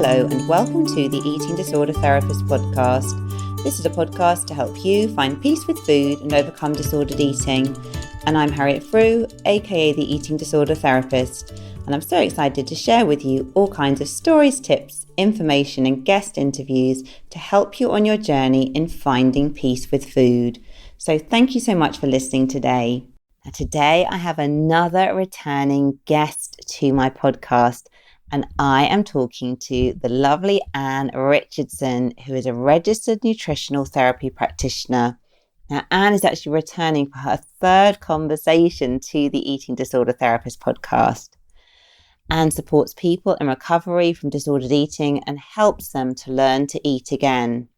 Hello and welcome to the Eating Disorder Therapist podcast. This is a podcast to help you find peace with food and overcome disordered eating. And I'm Harriet Frew, aka the Eating Disorder Therapist. And I'm so excited to share with you all kinds of stories, tips, information and guest interviews to help you on your journey in finding peace with food. So thank you so much for listening today. Now, today I have another returning guest to my podcast. And I am talking to the lovely Anne Richardson, who is a registered nutritional therapy practitioner. Now, Anne is actually returning for her third conversation to the Eating Disorder Therapist podcast. Anne supports people in recovery from disordered eating and helps them to learn to eat again.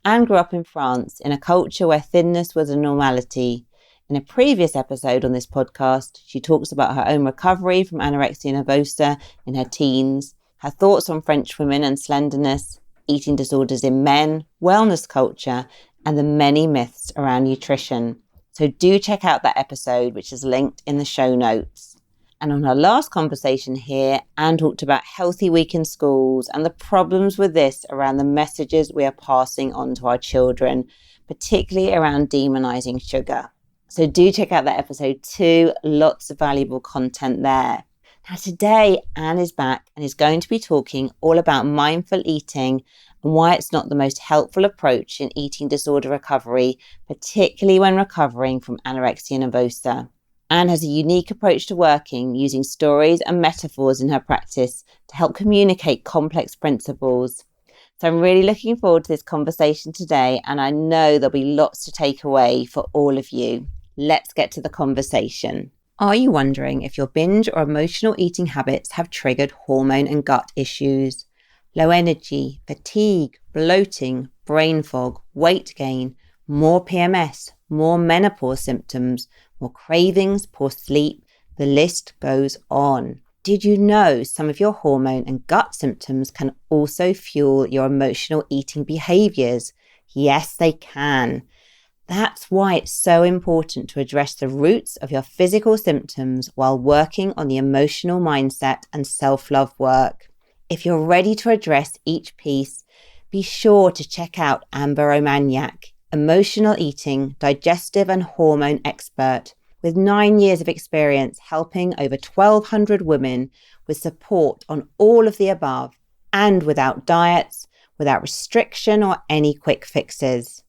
Anne grew up in France in a culture where thinness was a normality. In a previous episode on this podcast, she talks about her own recovery from anorexia nervosa in her teens, her thoughts on French women and slenderness, eating disorders in men, wellness culture, and the many myths around nutrition. So do check out that episode, which is linked in the show notes. And on her last conversation here, Anne talked about healthy week in schools and the problems with this around the messages we are passing on to our children, particularly around demonizing sugar. So do check out that episode too. Lots of valuable content there. Now today, Anne is back and is going to be talking all about mindful eating and why it's not the most helpful approach in eating disorder recovery, particularly when recovering from anorexia nervosa. Anne has a unique approach to working using stories and metaphors in her practice to help communicate complex principles. So I'm really looking forward to this conversation today, and I know there'll be lots to take away for all of you. Let's get to the conversation. Are you wondering if your binge or emotional eating habits have triggered hormone and gut issues? Low energy, fatigue, bloating, brain fog, weight gain, more PMS, more menopause symptoms, more cravings, poor sleep, the list goes on. Did you know some of your hormone and gut symptoms can also fuel your emotional eating behaviors? Yes, they can. That's why it's so important to address the roots of your physical symptoms while working on the emotional mindset and self-love work. If you're ready to address each piece, be sure to check out Amber Romaniak, emotional eating, digestive and hormone expert, with 9 years of experience helping over 1,200 women with support on all of the above and without diets, without restriction or any quick fixes.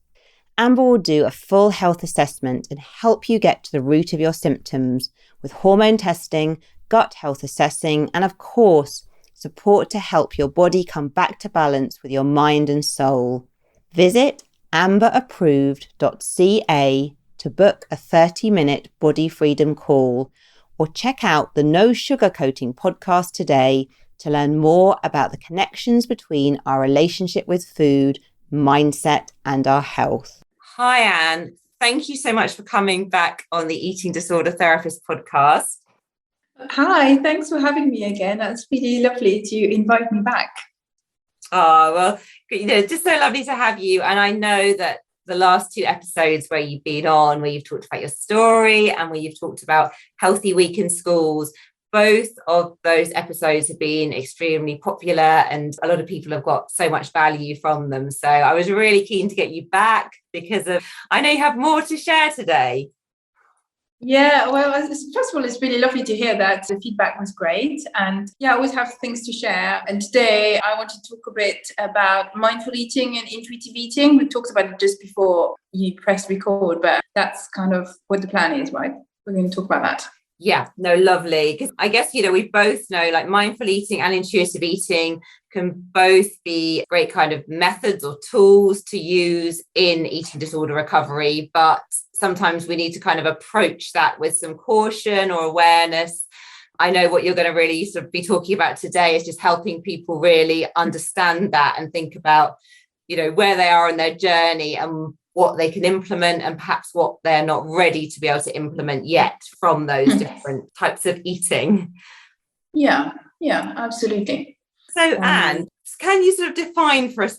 Amber will do a full health assessment and help you get to the root of your symptoms with hormone testing, gut health assessing, and of course, support to help your body come back to balance with your mind and soul. Visit amberapproved.ca to book a 30-minute body freedom call, or check out the No Sugarcoating podcast today to learn more about the connections between our relationship with food, mindset, and our health. Hi, Anne. Thank you so much for coming back on the Eating Disorder Therapist podcast. Hi, thanks for having me again. That's really lovely to invite me back. Oh, well, just so lovely to have you. And I know that the last two episodes where you've been on, where you've talked about your story and where you've talked about healthy week in schools, both of those episodes have been extremely popular and a lot of people have got so much value from them. So I was really keen to get you back because I know you have more to share today. Yeah, well, first of all, it's really lovely to hear that. The feedback was great. And yeah, I always have things to share. And today I want to talk a bit about mindful eating and intuitive eating. We talked about it just before you pressed record, but that's kind of what the plan is, right? We're going to talk about that. Yeah, no, lovely. Because I guess, we both know like mindful eating and intuitive eating can both be great kind of methods or tools to use in eating disorder recovery. But sometimes we need to kind of approach that with some caution or awareness. I know what you're going to really sort of be talking about today is just helping people really understand that and think about, where they are in their journey and what they can implement and perhaps what they're not ready to be able to implement yet from those different types of eating. Yeah, absolutely. So Anne, can you sort of define for us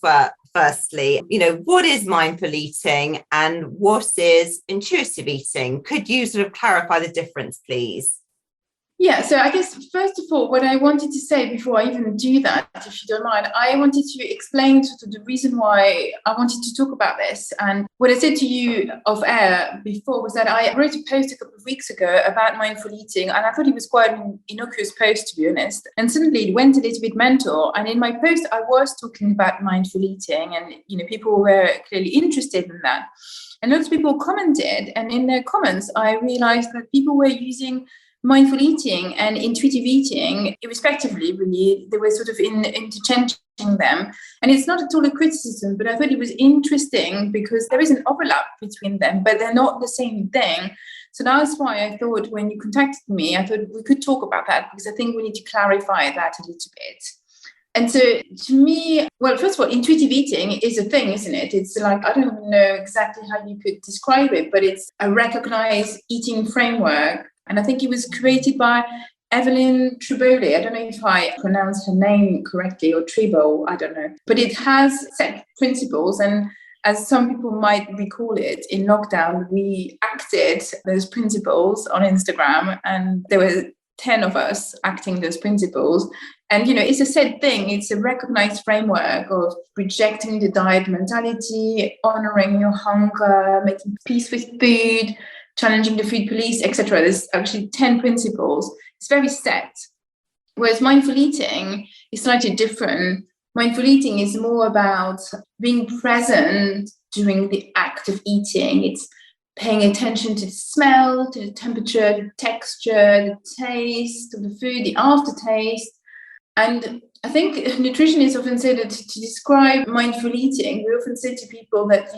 firstly, what is mindful eating and what is intuitive eating? Could you sort of clarify the difference, please? Yeah, so I guess first of all, what I wanted to say before I even do that, if you don't mind, I wanted to explain sort of the reason why I wanted to talk about this. And what I said to you off air before was that I wrote a post a couple of weeks ago about mindful eating, and I thought it was quite an innocuous post, to be honest. And suddenly it went a little bit mental. And in my post, I was talking about mindful eating, and people were clearly interested in that. And lots of people commented, and in their comments, I realized that people were using mindful eating and intuitive eating, irrespectively, really, they were sort of interchanging them. And it's not at all a criticism, but I thought it was interesting because there is an overlap between them, but they're not the same thing. So that's why I thought when you contacted me, I thought we could talk about that because I think we need to clarify that a little bit. And so to me, well, first of all, intuitive eating is a thing, isn't it? It's like, I don't know exactly how you could describe it, but it's a recognized eating framework. And I think it was created by Evelyn Tribole. I don't know if I pronounced her name correctly, or Tribo, I don't know. But it has set principles. And as some people might recall it, in lockdown, we acted those principles on Instagram, and there were 10 of us acting those principles. And, it's a said thing. It's a recognized framework of rejecting the diet mentality, honoring your hunger, making peace with food, challenging the food police, etc. There's actually 10 principles. It's very set. Whereas mindful eating is slightly different. Mindful eating is more about being present during the act of eating. It's paying attention to the smell, to the temperature, the texture, the taste of the food, the aftertaste. And I think nutritionists often say that to describe mindful eating, we often say to people that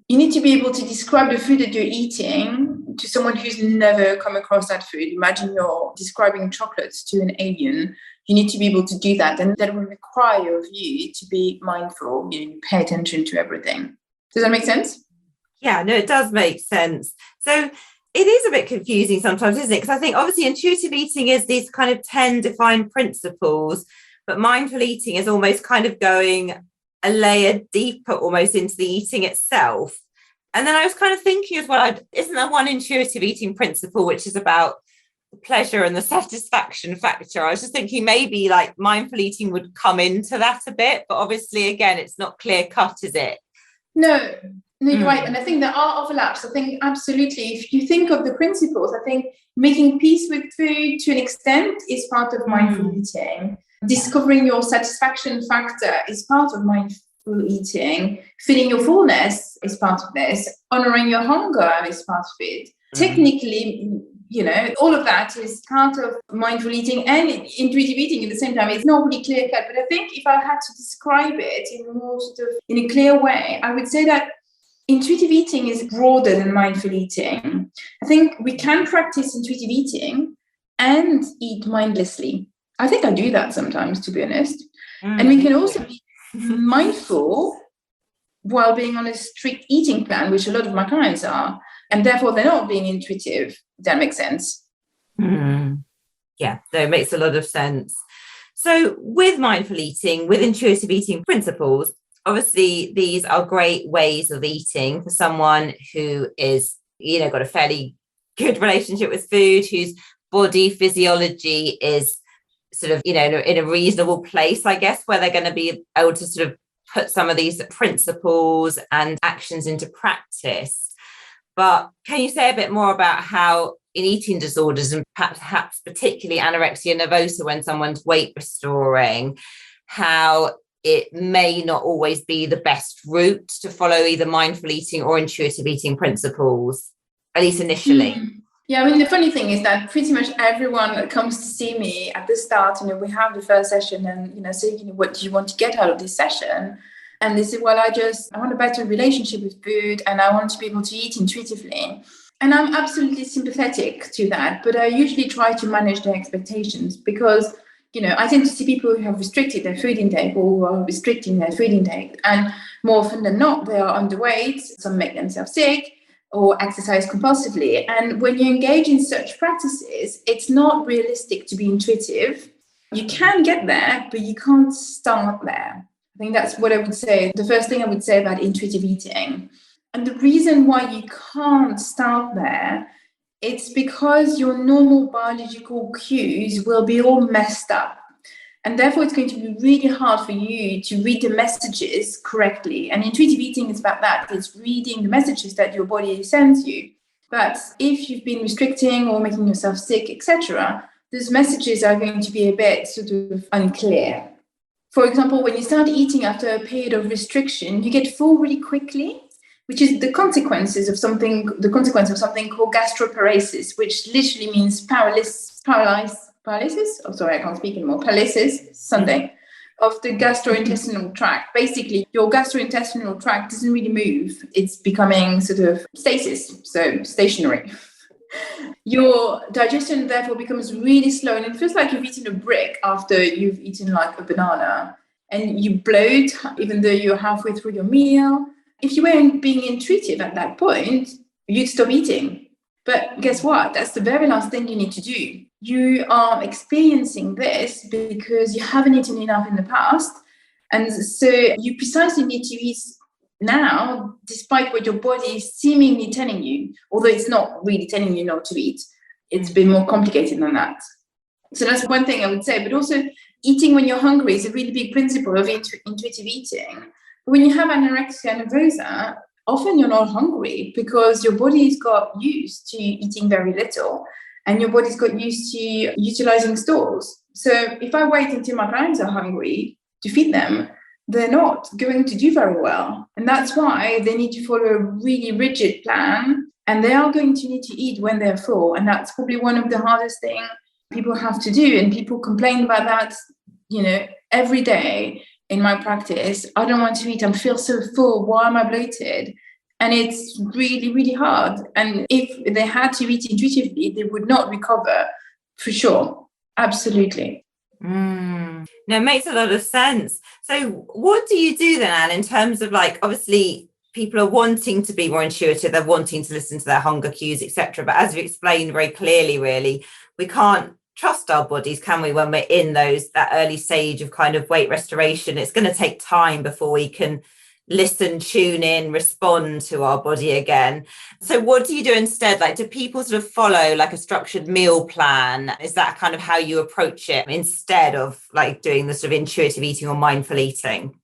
you need to be able to describe the food that you're eating to someone who's never come across that food. Imagine you're describing chocolates to an alien. You need to be able to do that. And that will require of you to be mindful, you pay attention to everything. Does that make sense? Yeah, no, it does make sense. So it is a bit confusing sometimes, isn't it? Because I think obviously intuitive eating is these kind of 10 defined principles, but mindful eating is almost kind of going a layer deeper almost into the eating itself. And then I was kind of thinking as well, isn't there one intuitive eating principle which is about the pleasure and the satisfaction factor? I was just thinking maybe like mindful eating would come into that a bit, but obviously again it's not clear cut, is it? No, you're right. And I think there are overlaps. I think absolutely, if you think of the principles, I think making peace with food to an extent is part of mindful eating. Discovering your satisfaction factor is part of mindful eating. Feeling your fullness is part of this. Honoring your hunger is part of it. Technically, all of that is part of mindful eating and intuitive eating at the same time. It's not really clear cut, but I think if I had to describe it in a more in a clear way, I would say that intuitive eating is broader than mindful eating. I think we can practice intuitive eating and eat mindlessly. I think I do that sometimes, to be honest. And we can also be mindful while being on a strict eating plan, which a lot of my clients are. And therefore, they're not being intuitive. Does that make sense? Yeah, no, it makes a lot of sense. So with mindful eating, with intuitive eating principles, obviously these are great ways of eating for someone who is, got a fairly good relationship with food, whose body physiology is sort of, in a reasonable place, I guess, where they're going to be able to sort of put some of these principles and actions into practice. But can you say a bit more about how in eating disorders, and perhaps particularly anorexia nervosa, when someone's weight restoring, how it may not always be the best route to follow either mindful eating or intuitive eating principles, at least initially? Yeah, I mean, the funny thing is that pretty much everyone that comes to see me at the start, we have the first session and, say, what do you want to get out of this session? And they say, well, I want a better relationship with food and I want to be able to eat intuitively. And I'm absolutely sympathetic to that, but I usually try to manage their expectations because, I tend to see people who have restricted their food intake or who are restricting their food intake. And more often than not, they are underweight, some make themselves sick or exercise compulsively. And when you engage in such practices, it's not realistic to be intuitive. You can get there, but you can't start there. I think that's what I would say. The first thing I would say about intuitive eating. And the reason why you can't start there It's because your normal biological cues will be all messed up. And therefore, it's going to be really hard for you to read the messages correctly. And intuitive eating is about that. It's reading the messages that your body sends you. But if you've been restricting or making yourself sick, etc., those messages are going to be a bit sort of unclear. For example, when you start eating after a period of restriction, you get full really quickly, which is the consequence of something called gastroparesis, which literally means paralysis. Oh, sorry, I can't speak anymore. Paralysis, Sunday, of the gastrointestinal tract. Basically, your gastrointestinal tract doesn't really move. It's becoming sort of stasis, so stationary. Your digestion therefore becomes really slow, and it feels like you've eaten a brick after you've eaten like a banana, and you bloat even though you're halfway through your meal. If you weren't being intuitive at that point, you'd stop eating. But guess what? That's the very last thing you need to do. You are experiencing this because you haven't eaten enough in the past. And so you precisely need to eat now, despite what your body is seemingly telling you, although it's not really telling you not to eat. It's been more complicated than that. So that's one thing I would say. But also, eating when you're hungry is a really big principle of intuitive eating. When you have anorexia nervosa, often you're not hungry because your body's got used to eating very little and your body's got used to utilizing stores. So if I wait until my clients are hungry to feed them, they're not going to do very well. And that's why they need to follow a really rigid plan, and they are going to need to eat when they're full. And that's probably one of the hardest things people have to do. And people complain about that, every day. In my practice, I don't want to eat. I feel so full. Why am I bloated? And it's really, really hard. And if they had to eat intuitively, they would not recover for sure. Absolutely. No, it makes a lot of sense. So what do you do then, Anne, in terms of obviously people are wanting to be more intuitive, they're wanting to listen to their hunger cues, etc. But as you explained very clearly, really, we can't trust our bodies, can we, when we're in that early stage of kind of weight restoration? It's going to take time before we can listen, tune in, respond to our body again. So what do you do instead? Do people sort of follow a structured meal plan? Is that kind of how you approach it instead of doing the sort of intuitive eating or mindful eating?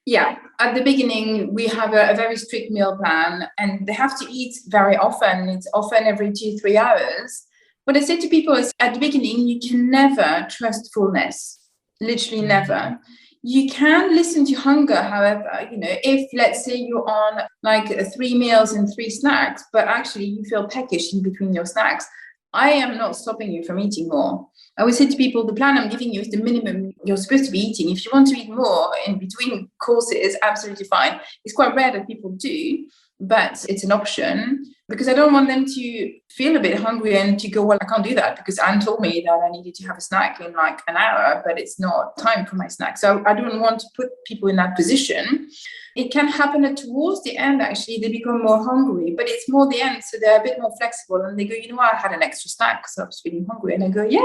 Yeah, at the beginning, we have a very strict meal plan, and they have to eat very often. It's often every 2-3 hours. What I say to people is at the beginning, you can never trust fullness, literally never. You can listen to hunger, however, if let's say you're on 3 meals and 3 snacks, but actually you feel peckish in between your snacks, I am not stopping you from eating more. I always say to people, the plan I'm giving you is the minimum you're supposed to be eating. If you want to eat more in between courses, absolutely fine. It's quite rare that people do, but it's an option, because I don't want them to feel a bit hungry and to go, well, I can't do that because Anne told me that I needed to have a snack in an hour, but it's not time for my snack. So I don't want to put people in that position. It can happen that towards the end, actually, they become more hungry, but it's more the end. So they're a bit more flexible and they go, I had an extra snack because I was feeling hungry. And I go, yeah,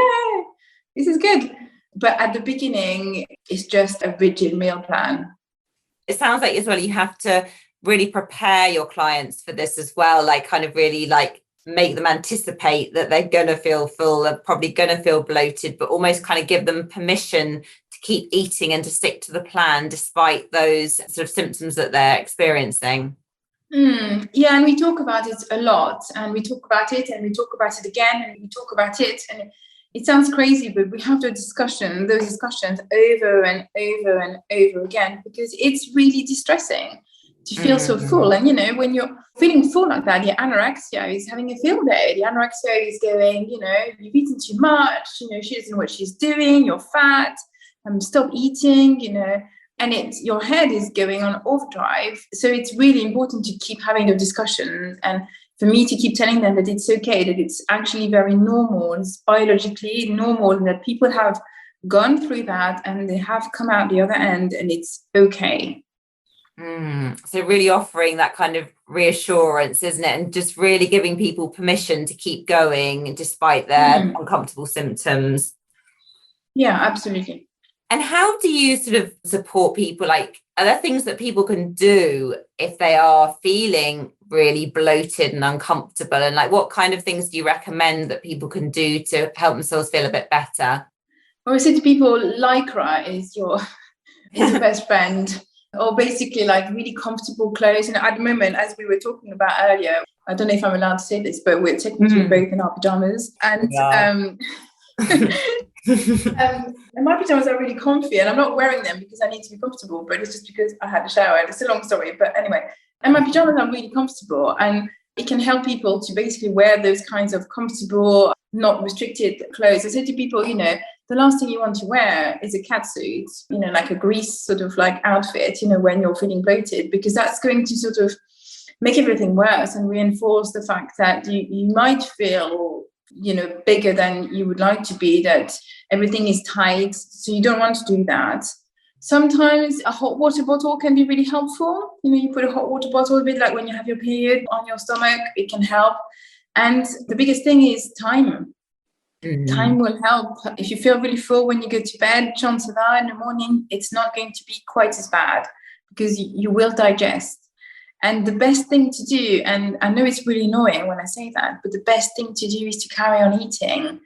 this is good. But at the beginning, it's just a rigid meal plan. It sounds like as well, you have to really prepare your clients for this as well, really make them anticipate that they're going to feel full, they're probably going to feel bloated, but almost kind of give them permission to keep eating and to stick to the plan despite those sort of symptoms that they're experiencing. Yeah, and we talk about it a lot, and we talk about it and we talk about it again and we talk about it, and it sounds crazy, but we have those discussions over and over and over again, because it's really distressing to feel so full. And when you're feeling full like that, the anorexia is having a field day. The anorexia is going, you've eaten too much, she doesn't know what she's doing, you're fat, stop eating, and your head is going on overdrive. So it's really important to keep having the discussions, and for me to keep telling them that it's okay, that it's actually very normal, it's biologically normal, and that people have gone through that and they have come out the other end and it's okay. So really offering that kind of reassurance, isn't it? And just really giving people permission to keep going despite their uncomfortable symptoms. Yeah, absolutely. And how do you sort of support people? Like, are there things that people can do if they are feeling really bloated and uncomfortable? And like, what kind of things do you recommend that people can do to help themselves feel a bit better? I say to people, lycra is your best friend, or basically like really comfortable clothes. And at the moment, as we were talking about earlier, I don't know if I'm allowed to say this, but we're technically both in our pajamas, and and my pajamas are really comfy, and I'm not wearing them because I need to be comfortable, but it's just because I had a shower. It's a long story, but anyway. And my pajamas are really comfortable, and it can help people to basically wear those kinds of comfortable, not restricted clothes. I say to people, the last thing you want to wear is a catsuit, like a grease sort of like outfit, when you're feeling bloated, because that's going to sort of make everything worse and reinforce the fact that you might feel bigger than you would like to be, that everything is tight. So you don't want to do that. Sometimes a hot water bottle can be really helpful. You put a hot water bottle, a bit like when you have your period, on your stomach, it can help. And the biggest thing is time. Mm-hmm. Time will help. If you feel really full when you go to bed, chances are in the morning, it's not going to be quite as bad because you will digest. And the best thing to do, and I know it's really annoying when I say that, but the best thing to do is to carry on eating,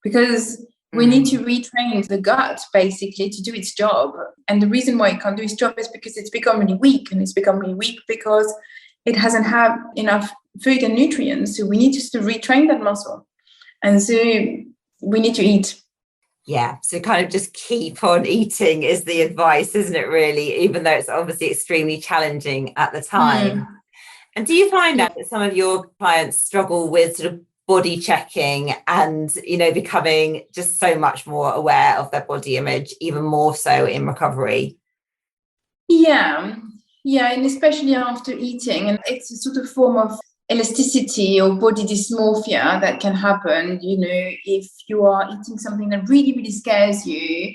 because we need to retrain the gut basically to do its job. And the reason why it can't do its job is because it's become really weak, and it's become really weak because it hasn't had enough food and nutrients. So we need to retrain that muscle. And so we need to eat. Yeah, so kind of just keep on eating is the advice, isn't it, really, even though it's obviously extremely challenging at the time. And do you find that some of your clients struggle with sort of body checking and, becoming just so much more aware of their body image, even more so in recovery? Yeah, and especially after eating. And it's a sort of form of elasticity or body dysmorphia that can happen. If you are eating something that really, really scares you,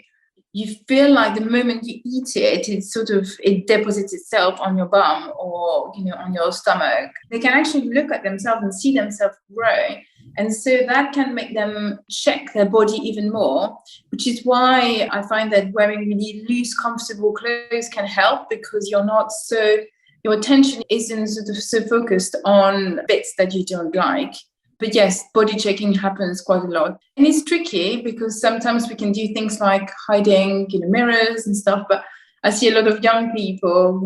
you feel like the moment you eat it, it deposits itself on your bum or, on your stomach. They can actually look at themselves and see themselves grow. And so that can make them check their body even more, which is why I find that wearing really loose, comfortable clothes can help, because your attention isn't sort of so focused on bits that you don't like. But yes, body checking happens quite a lot. And it's tricky because sometimes we can do things like hiding, mirrors and stuff. But I see a lot of young people,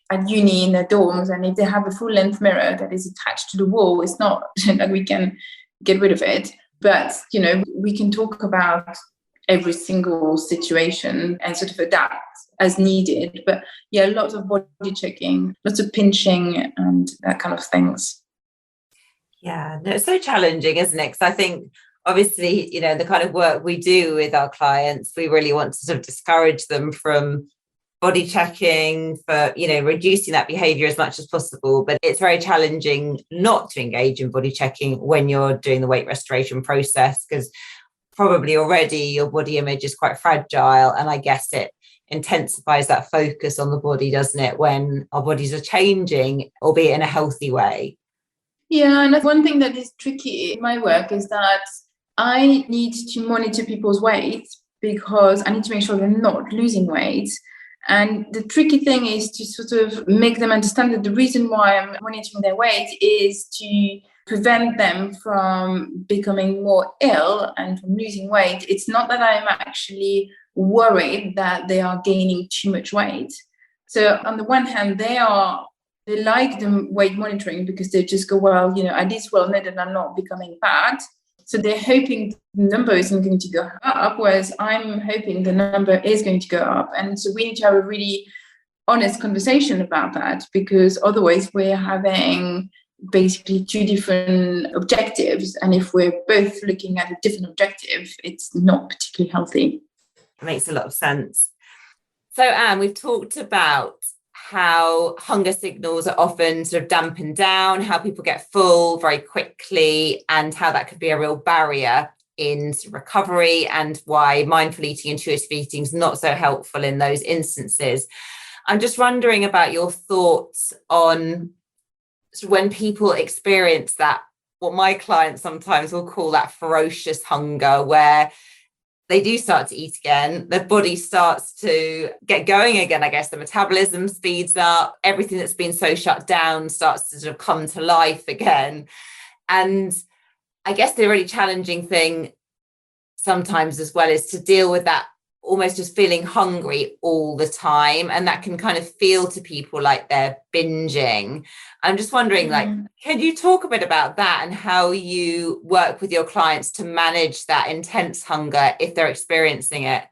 at uni in their dorms, and if they have a full-length mirror that is attached to the wall, it's not that we can get rid of it. But, we can talk about every single situation and sort of adapt as needed. But yeah, lots of body checking, lots of pinching and that kind of things. Yeah, no, it's so challenging, isn't it? Because I think obviously, the kind of work we do with our clients, we really want to sort of discourage them from body checking, for, reducing that behavior as much as possible. But it's very challenging not to engage in body checking when you're doing the weight restoration process, because probably already your body image is quite fragile. And I guess it intensifies that focus on the body, doesn't it, when our bodies are changing, albeit in a healthy way. Yeah, and one thing that is tricky in my work is that I need to monitor people's weight because I need to make sure they're not losing weight. And the tricky thing is to sort of make them understand that the reason why I'm monitoring their weight is to prevent them from becoming more ill and from losing weight. It's not that I'm actually worried that they are gaining too much weight. So on the one hand, they like the weight monitoring because they just go, well, I did well now that I'm not becoming fat. So they're hoping the number isn't going to go up, whereas I'm hoping the number is going to go up. And so we need to have a really honest conversation about that, because otherwise we're having basically two different objectives. And if we're both looking at a different objective, it's not particularly healthy. It makes a lot of sense. So, Anne, we've talked about how hunger signals are often sort of dampened down, how people get full very quickly, and how that could be a real barrier in recovery, and why mindful eating, intuitive eating is not so helpful in those instances. I'm just wondering about your thoughts on when people experience that, what my clients sometimes will call that ferocious hunger, where they do start to eat again, their body starts to get going again. I guess the metabolism speeds up, everything that's been so shut down starts to sort of come to life again. And I guess the really challenging thing sometimes as well is to deal with that almost just feeling hungry all the time, and that can kind of feel to people like they're binging. I'm just wondering, like, can you talk a bit about that and how you work with your clients to manage that intense hunger if they're experiencing it?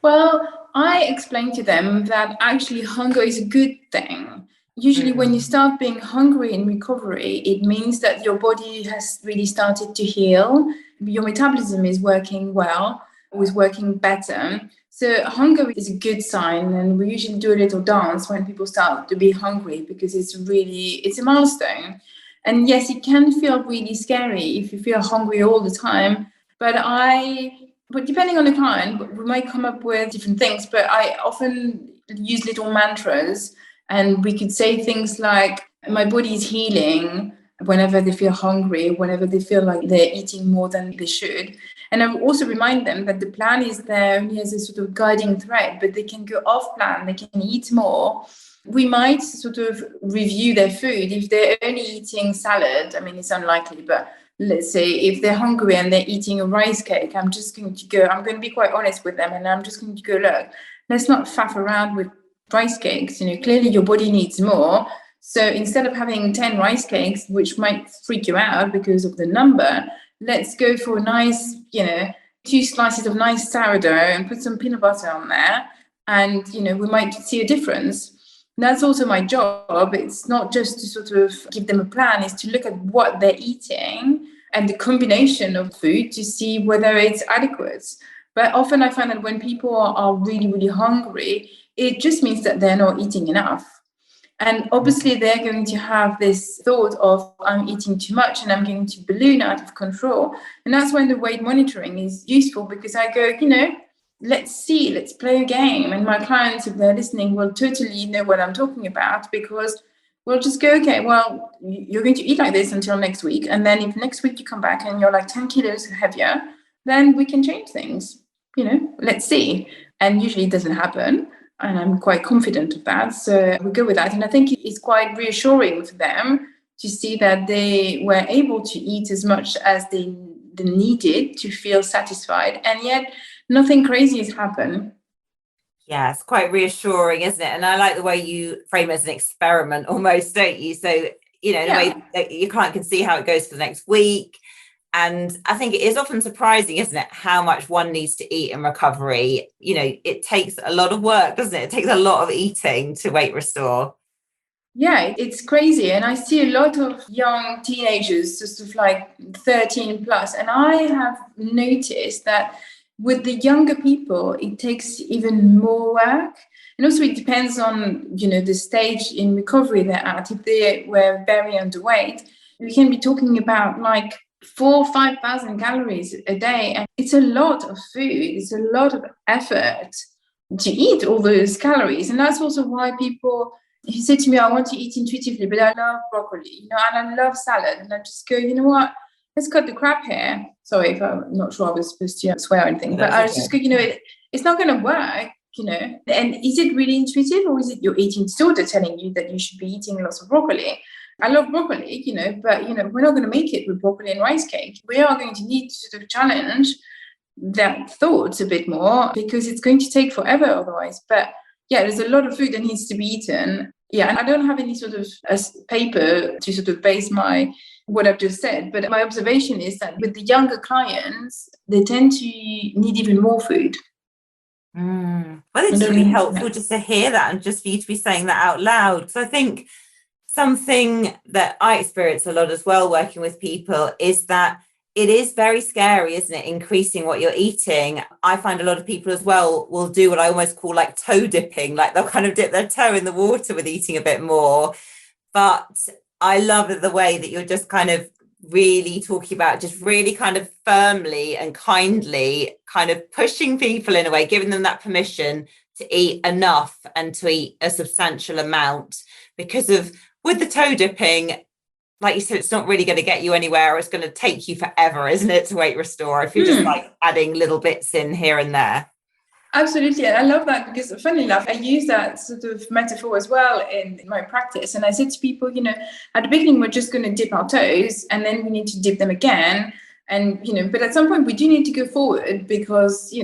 Well, I explain to them that actually hunger is a good thing. Usually when you start being hungry in recovery, it means that your body has really started to heal. Your metabolism is working well, is working better. So hunger is a good sign, and we usually do a little dance when people start to be hungry, because it's a milestone. And yes, it can feel really scary if you feel hungry all the time, but depending on the client, we might come up with different things, but I often use little mantras, and we could say things like, my body is healing whenever they feel hungry, whenever they feel like they're eating more than they should. And I will also remind them that the plan is there only as a sort of guiding thread, but they can go off plan, they can eat more. We might sort of review their food. If they're only eating salad, I mean, it's unlikely, but let's say if they're hungry and they're eating a rice cake, I'm going to be quite honest with them, and I'm just going to go, look, let's not faff around with rice cakes. Clearly your body needs more. So instead of having 10 rice cakes, which might freak you out because of the number, let's go for a nice, 2 slices of nice sourdough and put some peanut butter on there. And, we might see a difference. And that's also my job. It's not just to sort of give them a plan, it's to look at what they're eating and the combination of food to see whether it's adequate. But often I find that when people are really, really hungry, it just means that they're not eating enough. And obviously they're going to have this thought of, I'm eating too much and I'm going to balloon out of control. And that's when the weight monitoring is useful, because I go, let's play a game. And my clients, if they're listening, will totally know what I'm talking about, because we'll just go, okay, well, you're going to eat like this until next week. And then if next week you come back and you're like 10 kilos heavier, then we can change things, let's see. And usually it doesn't happen. And I'm quite confident of that. So we go with that. And I think it's quite reassuring for them to see that they were able to eat as much as they needed to feel satisfied. And yet nothing crazy has happened. Yeah, it's quite reassuring, isn't it? And I like the way you frame it as an experiment almost, don't you? So, in a way that your client can see how it goes for the next week. And I think it is often surprising, isn't it, how much one needs to eat in recovery. It takes a lot of work, doesn't it? It takes a lot of eating to weight restore. Yeah, it's crazy. And I see a lot of young teenagers, just of like 13 plus. And I have noticed that with the younger people, it takes even more work. And also it depends on, the stage in recovery they're at. If they were very underweight, we can be talking about like 4,000 or 5,000 calories a day. And it's a lot of food. It's a lot of effort to eat all those calories. And that's also why people, if you say to me, I want to eat intuitively, but I love broccoli, and I love salad. And I just go, you know what? Let's cut the crap here. Sorry if I'm not sure I was supposed to swear or anything, but I was just go, it's not going to work, And is it really intuitive, or is it your eating disorder telling you that you should be eating lots of broccoli? I love broccoli, but, we're not going to make it with broccoli and rice cake. We are going to need to sort of challenge that thought a bit more, because it's going to take forever otherwise. But yeah, there's a lot of food that needs to be eaten. Yeah, and I don't have any sort of paper to sort of base what I've just said. But my observation is that with the younger clients, they tend to need even more food. Well, it's really helpful just to hear that, and just for you to be saying that out loud. So I think something that I experience a lot as well working with people is that it is very scary, isn't it, increasing what you're eating. I find a lot of people as well will do what I almost call like toe dipping, like they'll kind of dip their toe in the water with eating a bit more. But I love the way that you're just kind of really talking about just really kind of firmly and kindly kind of pushing people in a way, giving them that permission to eat enough and to eat a substantial amount. Because with the toe dipping, like you said, it's not really going to get you anywhere, or it's going to take you forever, isn't it, to weight restore if you're just like adding little bits in here and there. Absolutely. And I love that because, funny enough, I use that sort of metaphor as well in my practice. And I said to people, at the beginning, we're just going to dip our toes and then we need to dip them again. And, but at some point we do need to go forward because,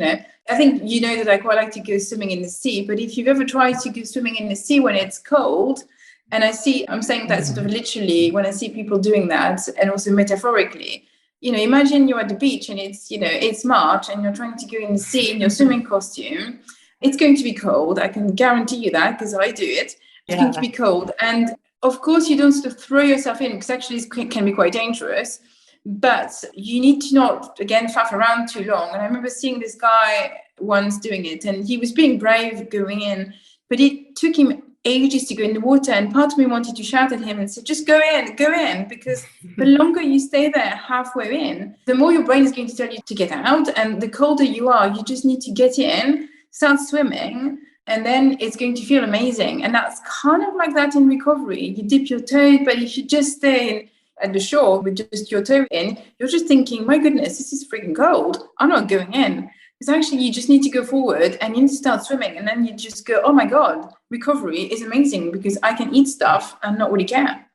I think that I quite like to go swimming in the sea. But if you've ever tried to go swimming in the sea when it's cold, and I'm saying that sort of literally when I see people doing that, and also metaphorically, imagine you're at the beach and it's March and you're trying to go in the sea in your swimming costume. It's going to be cold. I can guarantee you that because I do it. It's going to be cold. And of course, you don't sort of throw yourself in because actually it can be quite dangerous. But you need to not, again, faff around too long. And I remember seeing this guy once doing it and he was being brave going in, but it took him ages to go in the water, and part of me wanted to shout at him and say, just go in, because the longer you stay there halfway in, the more your brain is going to tell you to get out, and the colder you are, you just need to get in, start swimming, and then it's going to feel amazing. And that's kind of like that in recovery. You dip your toe, but if you just stay at the shore with just your toe in, you're just thinking, my goodness, this is freaking cold, I'm not going in. Because actually you just need to go forward and you need to start swimming, and then you just go, oh my God, recovery is amazing because I can eat stuff and not really care.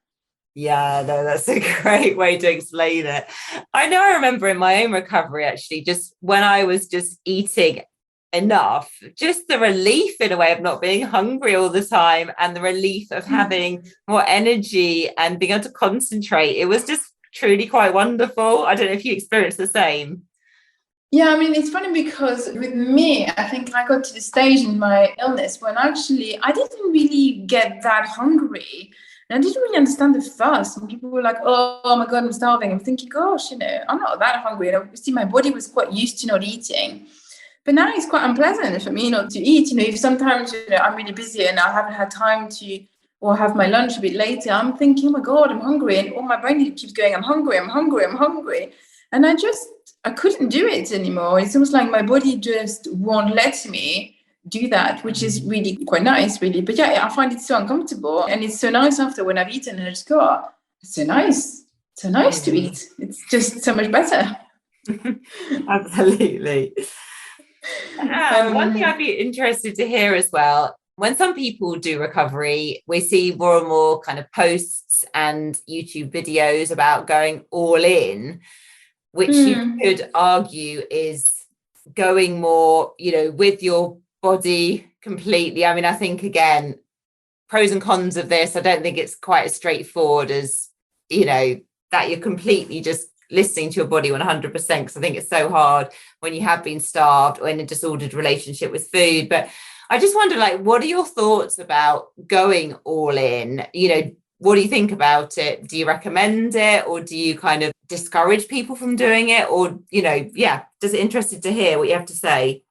Yeah, no, that's a great way to explain it. I remember in my own recovery, actually, just when I was just eating enough, just the relief in a way of not being hungry all the time, and the relief of having more energy and being able to concentrate. It was just truly quite wonderful. I don't know if you experienced the same. Yeah, I mean, it's funny because with me, I think I got to the stage in my illness when actually I didn't really get that hungry. And I didn't really understand the fuss. And people were like, oh my God, I'm starving. I'm thinking, gosh, I'm not that hungry. And obviously my body was quite used to not eating. But now it's quite unpleasant for me not to eat. If sometimes, I'm really busy and I haven't had time to, or have my lunch a bit later, I'm thinking, oh my God, I'm hungry. And all my brain keeps going, I'm hungry. And I couldn't do it anymore. It's almost like my body just won't let me do that, which is really quite nice, really. But yeah, I find it so uncomfortable. And it's so nice after when I've eaten and I just go, oh, it's so nice. So nice to eat. It's just so much better. Absolutely. One thing I'd be interested to hear as well, when some people do recovery, we see more and more kind of posts and YouTube videos about going all in, which you could argue is going more, with your body completely. I mean, I think, again, pros and cons of this, I don't think it's quite as straightforward as, that you're completely just listening to your body 100%, because I think it's so hard when you have been starved or in a disordered relationship with food. But I just wonder, what are your thoughts about going all in? What do you think about it? Do you recommend it, or do you kind of discourage people from doing it? Or, just interested to hear what you have to say.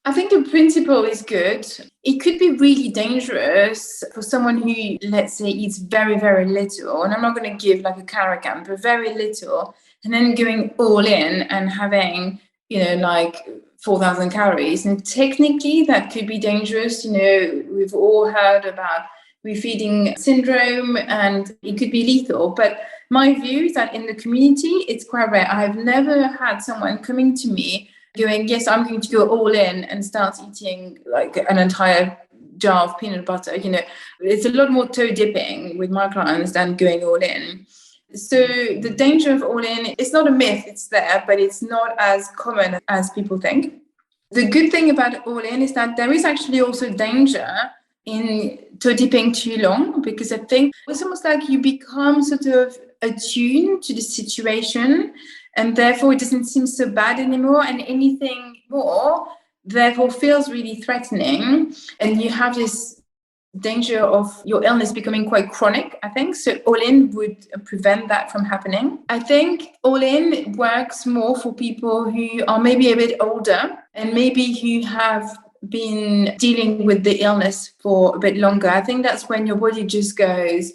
I think the principle is good. It could be really dangerous for someone who, let's say, eats very, very little. And I'm not going to give like a caracan, but very little. And then going all in and having, 4,000 calories. And technically that could be dangerous. We've all heard about refeeding syndrome, and it could be lethal. But my view is that in the community, it's quite rare. I've never had someone coming to me going, yes, I'm going to go all in and start eating like an entire jar of peanut butter. It's a lot more toe dipping with my clients than going all in. So the danger of all in, it's not a myth, it's there, but it's not as common as people think. The good thing about all in is that there is actually also danger in toe dipping too long, because I think it's almost like you become sort of attuned to the situation, and therefore it doesn't seem so bad anymore, and anything more therefore feels really threatening, and you have this danger of your illness becoming quite chronic, I think. So all in would prevent that from happening. I think all in works more for people who are maybe a bit older and maybe who have been dealing with the illness for a bit longer. I think that's when your body just goes,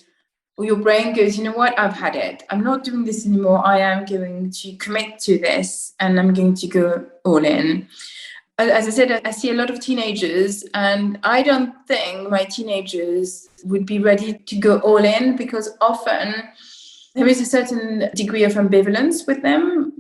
or your brain goes, you know what, I've had it. I'm not doing this anymore. I am going to commit to this and I'm going to go all in. As I said, I see a lot of teenagers, and I don't think my teenagers would be ready to go all in, because often there is a certain degree of ambivalence with them.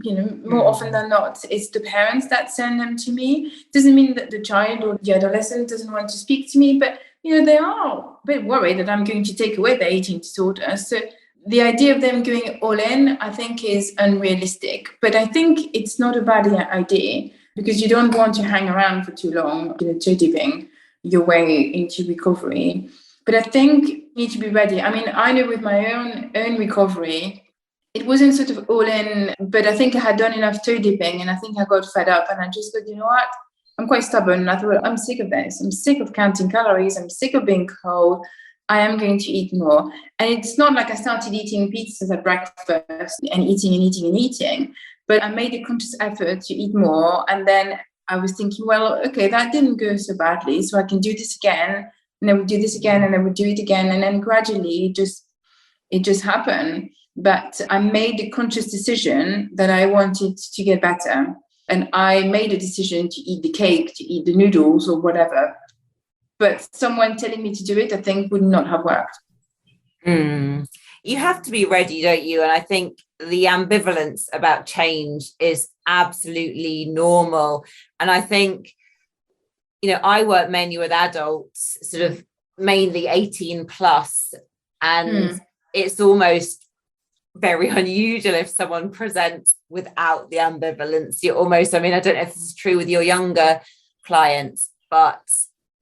More often than not, it's the parents that send them to me. Doesn't mean that the child or the adolescent doesn't want to speak to me, but they are a bit worried that I'm going to take away their eating disorder. So the idea of them going all in, I think, is unrealistic. But I think it's not a bad idea, because you don't want to hang around for too long, toe dipping your way into recovery. But I think you need to be ready. I mean, I know with my own recovery, it wasn't sort of all in, but I think I had done enough toe dipping, and I think I got fed up, and I just thought, you know what? I'm quite stubborn. And I thought, I'm sick of this. I'm sick of counting calories. I'm sick of being cold. I am going to eat more. And it's not like I started eating pizzas at breakfast and eating. But I made a conscious effort to eat more. And then I was thinking, well, okay, that didn't go so badly. So I can do this again. And I would do this again, and I would do it again. And then gradually it just happened. But I made a conscious decision that I wanted to get better. And I made a decision to eat the cake, to eat the noodles or whatever. But someone telling me to do it, I think, would not have worked. You have to be ready, don't you? And I think the ambivalence about change is absolutely normal. And I think, I work mainly with adults, sort of mainly 18 plus, and it's almost very unusual if someone presents without the ambivalence. You're almost, I don't know if this is true with your younger clients, but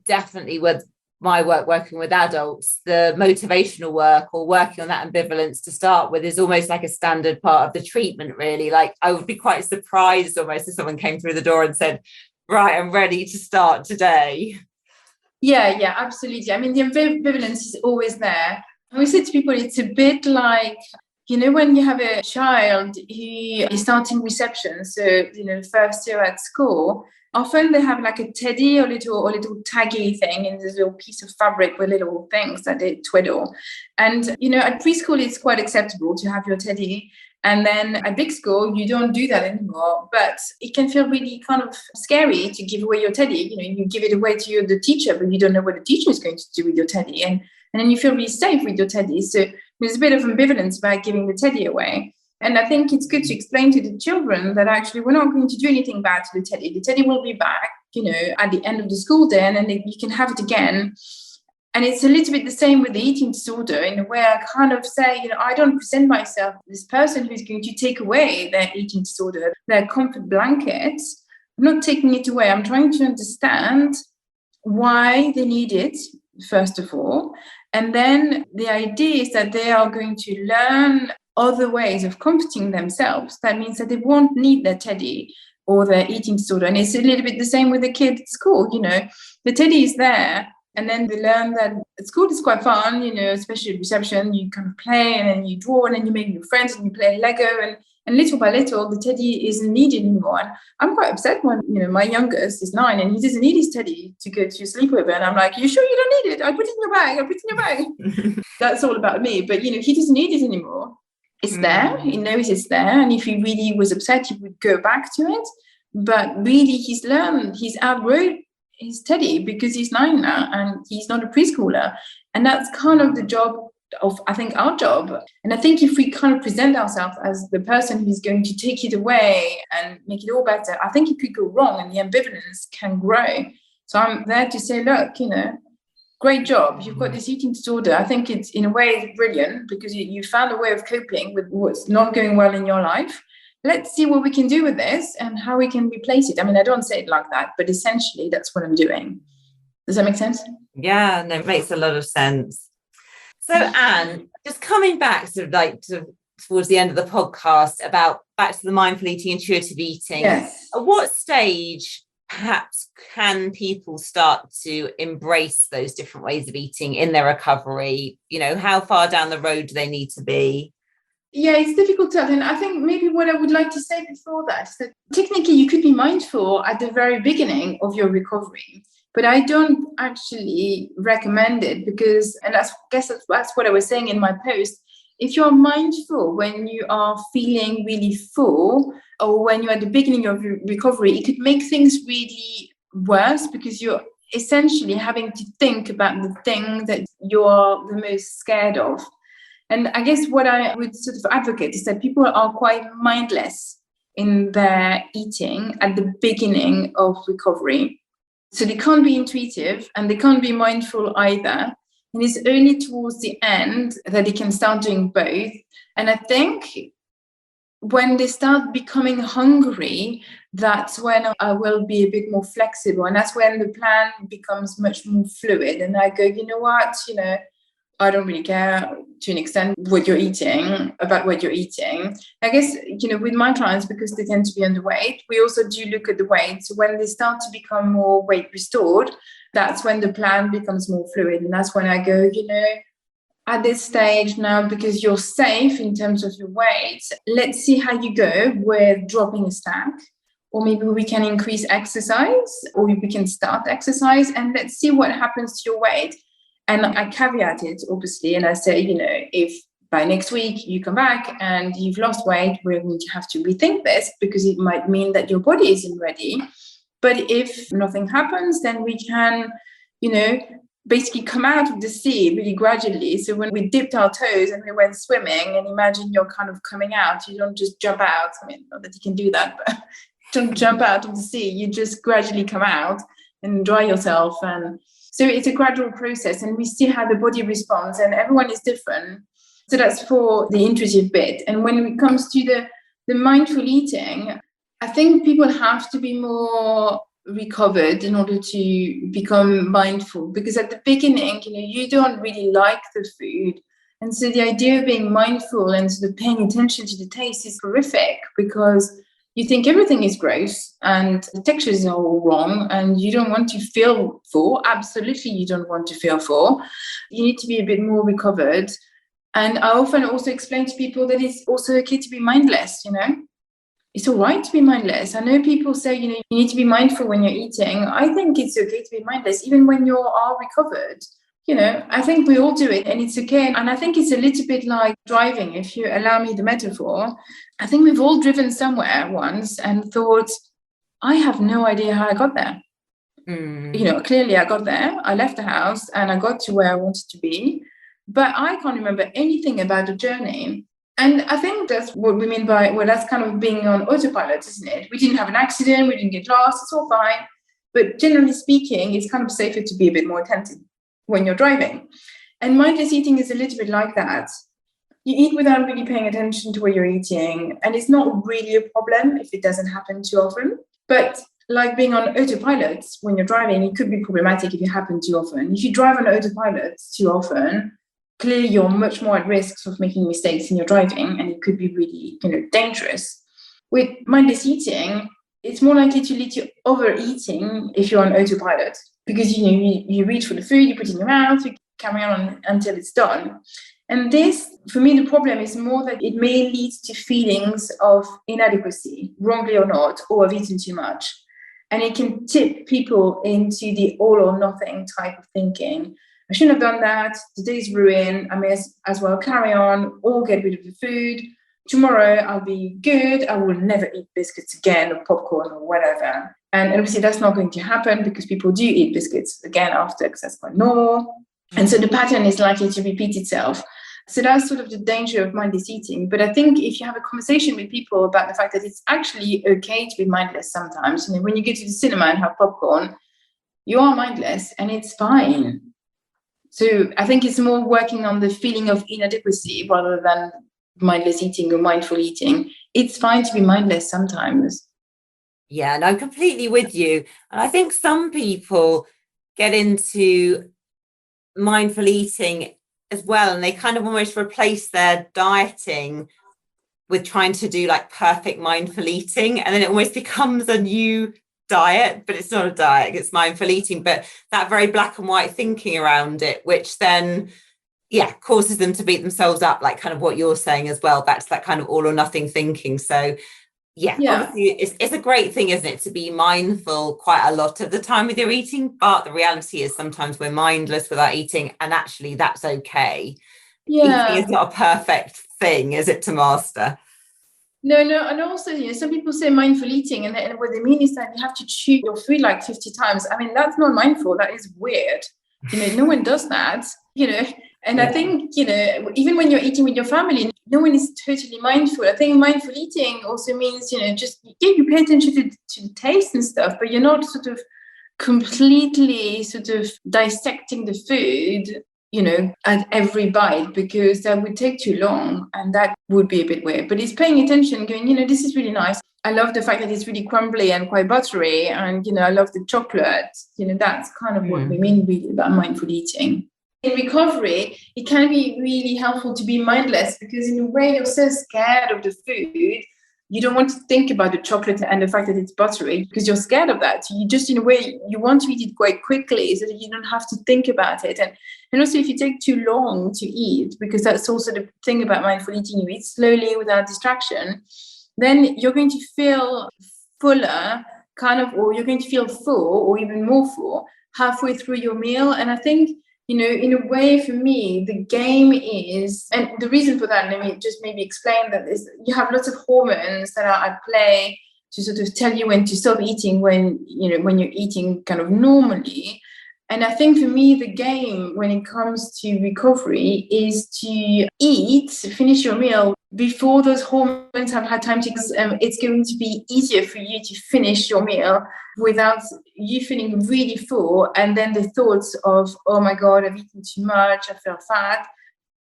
definitely with my work working with adults, the motivational work or working on that ambivalence to start with is almost like a standard part of the treatment, really. Like, I would be quite surprised almost if someone came through the door and said, right, I'm ready to start today. Yeah, absolutely. I mean, the ambivalence is always there. I always say to people, it's a bit like, when you have a child who is starting reception, so, first year at school, often they have like a teddy or little taggy thing in this little piece of fabric with little things that they twiddle. And, at preschool, it's quite acceptable to have your teddy. And then at big school, you don't do that anymore. But it can feel really kind of scary to give away your teddy. You give it away to the teacher, but you don't know what the teacher is going to do with your teddy. And then you feel really safe with your teddy. So there's a bit of ambivalence about giving the teddy away. And I think it's good to explain to the children that actually we're not going to do anything bad to the teddy. The teddy will be back, at the end of the school day, and then you can have it again. And it's a little bit the same with the eating disorder, in a way I kind of say, I don't present myself as this person who's going to take away their eating disorder, their comfort blanket. I'm not taking it away. I'm trying to understand why they need it, first of all. And then the idea is that they are going to learn other ways of comforting themselves. That means that they won't need their teddy or their eating disorder. And it's a little bit the same with the kid at school. The teddy is there. And then they learn that at school it's quite fun, especially at reception. You kind of play, and then you draw, and then you make new friends, and you play Lego. And little by little, the teddy isn't needed anymore. And I'm quite upset when, my youngest is 9 and he doesn't need his teddy to go to sleep with. And I'm like, you sure you don't need it? I put it in your bag. That's all about me. But, he doesn't need it anymore. It's there. He knows it's there. And if he really was upset, he would go back to it. But really, he's outgrown his teddy because he's 9 now and he's not a preschooler. And that's kind of the job of, I think, our job. And I think if we kind of present ourselves as the person who's going to take it away and make it all better, I think it could go wrong and the ambivalence can grow. So I'm there to say, look, great job. You've got this eating disorder. I think it's, in a way, brilliant because you found a way of coping with what's not going well in your life. Let's see what we can do with this and how we can replace it. I mean, I don't say it like that, but essentially that's what I'm doing. Does that make sense? Yeah, no, it makes a lot of sense. So Anne, just coming back towards the end of the podcast back to the mindful eating, intuitive eating. Yes. At what stage perhaps can people start to embrace those different ways of eating in their recovery? How far down the road do they need to be? Yeah, it's difficult to tell. And I think maybe what I would like to say before that is that technically you could be mindful at the very beginning of your recovery, but I don't actually recommend it because, and I guess that's what I was saying in my post, if you're mindful when you are feeling really full or when you're at the beginning of your recovery, it could make things really worse because you're essentially having to think about the thing that you're the most scared of. And I guess what I would sort of advocate is that people are quite mindless in their eating at the beginning of recovery. So they can't be intuitive and they can't be mindful either. And it's only towards the end that they can start doing both. And I think when they start becoming hungry, that's when I will be a bit more flexible. And that's when the plan becomes much more fluid. And I go, you know what, I don't really care to an extent about what you're eating. I guess, with my clients, because they tend to be underweight, we also do look at the weight. So when they start to become more weight restored, that's when the plan becomes more fluid. And that's when I go, at this stage now, because you're safe in terms of your weight, let's see how you go with dropping a stack. Or maybe we can increase exercise, or we can start exercise, and let's see what happens to your weight. And I caveat it, obviously, and I say, if by next week you come back and you've lost weight, we're going to have to rethink this because it might mean that your body isn't ready. But if nothing happens, then we can, basically come out of the sea really gradually. So when we dipped our toes and we went swimming, and imagine you're kind of coming out, you don't just jump out. I mean, not that you can do that, but don't jump out of the sea. You just gradually come out and dry yourself. And so it's a gradual process, and we see how the body responds, and everyone is different. So that's for the intuitive bit. And when it comes to the mindful eating, I think people have to be more recovered in order to become mindful, because at the beginning, you don't really like the food. And so the idea of being mindful and sort of paying attention to the taste is horrific, because you think everything is gross and the textures are all wrong and you don't want to feel full. Absolutely, you don't want to feel full. You need to be a bit more recovered. And I often also explain to people that it's also okay to be mindless, It's all right to be mindless. I know people say, you need to be mindful when you're eating. I think it's okay to be mindless, even when you are recovered. I think we all do it, and it's okay. And I think it's a little bit like driving, if you allow me the metaphor. I think we've all driven somewhere once and thought, I have no idea how I got there. Clearly I got there, I left the house and I got to where I wanted to be, but I can't remember anything about the journey. And I think that's what we mean by, that's kind of being on autopilot, isn't it? We didn't have an accident, we didn't get lost, it's all fine. But generally speaking, it's kind of safer to be a bit more attentive when you're driving. And mindless eating is a little bit like that. You eat without really paying attention to what you're eating. And it's not really a problem if it doesn't happen too often. But like being on autopilot when you're driving, it could be problematic if it happens too often. If you drive on autopilot too often, clearly you're much more at risk of making mistakes in your driving, and it could be really, dangerous. With mindless eating, it's more likely to lead to overeating if you're on autopilot, because you reach for the food, you put it in your mouth, you carry on until it's done. And this, for me, the problem is more that it may lead to feelings of inadequacy, wrongly or not, or of eating too much. And it can tip people into the all or nothing type of thinking. I shouldn't have done that. Today's ruined. I may as well carry on or get rid of the food. Tomorrow I'll be good. I will never eat biscuits again or popcorn or whatever. And obviously that's not going to happen, because people do eat biscuits again after, because that's quite normal. And so the pattern is likely to repeat itself. So that's sort of the danger of mindless eating. But I think if you have a conversation with people about the fact that it's actually okay to be mindless sometimes, when you go to the cinema and have popcorn, you are mindless and it's fine. So I think it's more working on the feeling of inadequacy rather than mindless eating or mindful eating. It's fine to be mindless sometimes. Yeah, and I'm completely with you. And I think some people get into mindful eating as well, and they kind of almost replace their dieting with trying to do like perfect mindful eating, and then it almost becomes a new diet, but it's not a diet, it's mindful eating, but that very black and white thinking around it, which then causes them to beat themselves up, like kind of what you're saying as well, back to that kind of all or nothing thinking. So obviously it's a great thing, isn't it, to be mindful quite a lot of the time with your eating, but the reality is sometimes we're mindless with our eating, and actually that's okay. Eating is not a perfect thing, is it, to master? No, and also, some people say mindful eating, and what they mean is that you have to chew your food like 50 times. I mean, that's not mindful. That is weird. No one does that. And I think, even when you're eating with your family, no one is totally mindful. I think mindful eating also means, just you pay attention to the taste and stuff, but you're not sort of completely sort of dissecting the food, at every bite, because that would take too long and that would be a bit weird. But it's paying attention, going, this is really nice. I love the fact that it's really crumbly and quite buttery. And, I love the chocolate. That's kind of what we mean really about mindful eating. In recovery, it can be really helpful to be mindless, because in a way you're so scared of the food, you don't want to think about the chocolate and the fact that it's buttery because you're scared of that. You just, in a way, you want to eat it quite quickly so that you don't have to think about it. And also, if you take too long to eat, because that's also the thing about mindful eating, you eat slowly without distraction, then you're going to feel fuller, or you're going to feel full or even more full halfway through your meal. And I think, in a way, for me, the game is, and the reason for that, let me just maybe explain that, is you have lots of hormones that are at play to sort of tell you when to stop eating when you're eating kind of normally. And I think for me, the game when it comes to recovery is to finish your meal before those hormones have had time to, it's going to be easier for you to finish your meal without you feeling really full. And then the thoughts of, oh my God, I've eaten too much, I feel fat.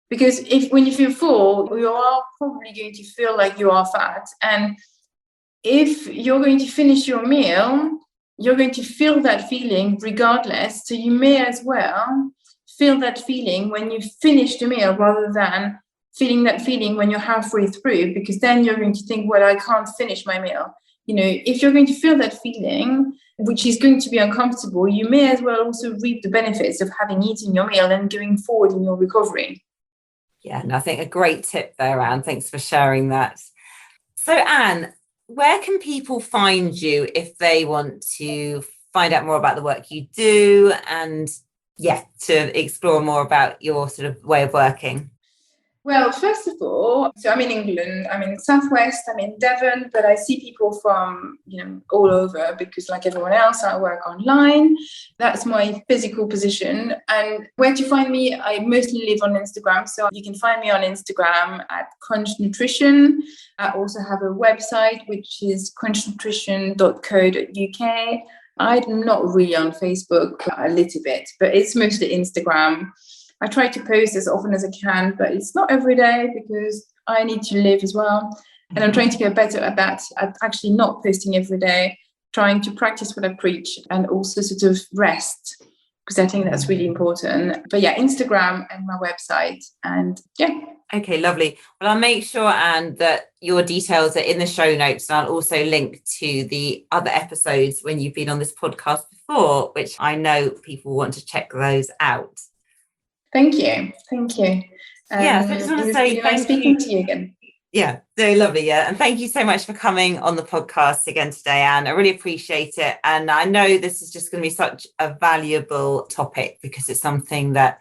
Because when you feel full, you are probably going to feel like you are fat. And if you're going to finish your meal, you're going to feel that feeling regardless. So you may as well feel that feeling when you finish the meal rather than feeling that feeling when you're halfway through, because then you're going to think, well, I can't finish my meal. If you're going to feel that feeling, which is going to be uncomfortable, you may as well also reap the benefits of having eaten your meal and going forward in your recovery. Yeah, and I think a great tip there, Anne. Thanks for sharing that. So, Anne, where can people find you if they want to find out more about the work you do and, to explore more about your sort of way of working? Well, first of all, so I'm in England, I'm in Southwest, I'm in Devon, but I see people from, all over, because like everyone else, I work online. That's my physical position. And where to find me, I mostly live on Instagram. So you can find me on Instagram at Crunch Nutrition. I also have a website, which is crunchnutrition.co.uk. I'm not really on Facebook, a little bit, but it's mostly Instagram. I try to post as often as I can, but it's not every day because I need to live as well. And I'm trying to get better at that, at actually not posting every day, trying to practice what I preach and also sort of rest, because I think that's really important. But Instagram and my website, and Okay, lovely. Well, I'll make sure, Anne, that your details are in the show notes, and I'll also link to the other episodes when you've been on this podcast before, which I know people want to check those out. Thank you. So I just want to say really nice speaking to you again. Yeah, very lovely. Yeah. And thank you so much for coming on the podcast again today, Anne. I really appreciate it. And I know this is just going to be such a valuable topic because it's something that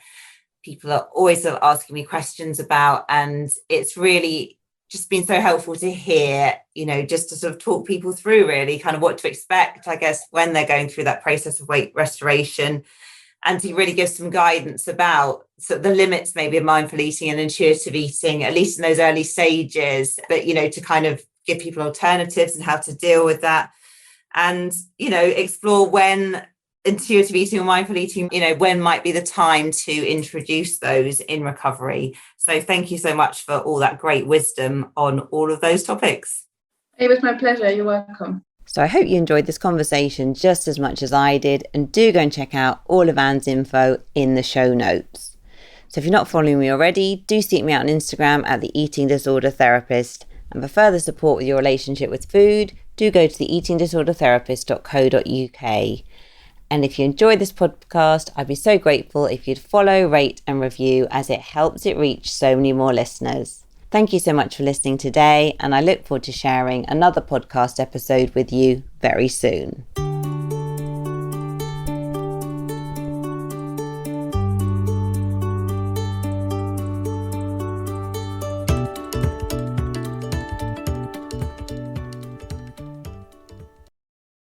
people are always sort of asking me questions about. And it's really just been so helpful to hear, just to sort of talk people through really kind of what to expect, I guess, when they're going through that process of weight restoration, and to really give some guidance about sort of the limits maybe of mindful eating and intuitive eating, at least in those early stages, but, to kind of give people alternatives and how to deal with that. And, explore when intuitive eating or mindful eating, when might be the time to introduce those in recovery. So thank you so much for all that great wisdom on all of those topics. It was my pleasure. You're welcome. So I hope you enjoyed this conversation just as much as I did, and do go and check out all of Anne's info in the show notes. So if you're not following me already, do seek me out on Instagram at the Eating Disorder Therapist. And for further support with your relationship with food, do go to the eatingdisordertherapist.co.uk. And if you enjoyed this podcast, I'd be so grateful if you'd follow, rate and review, as it helps it reach so many more listeners. Thank you so much for listening today, and I look forward to sharing another podcast episode with you very soon.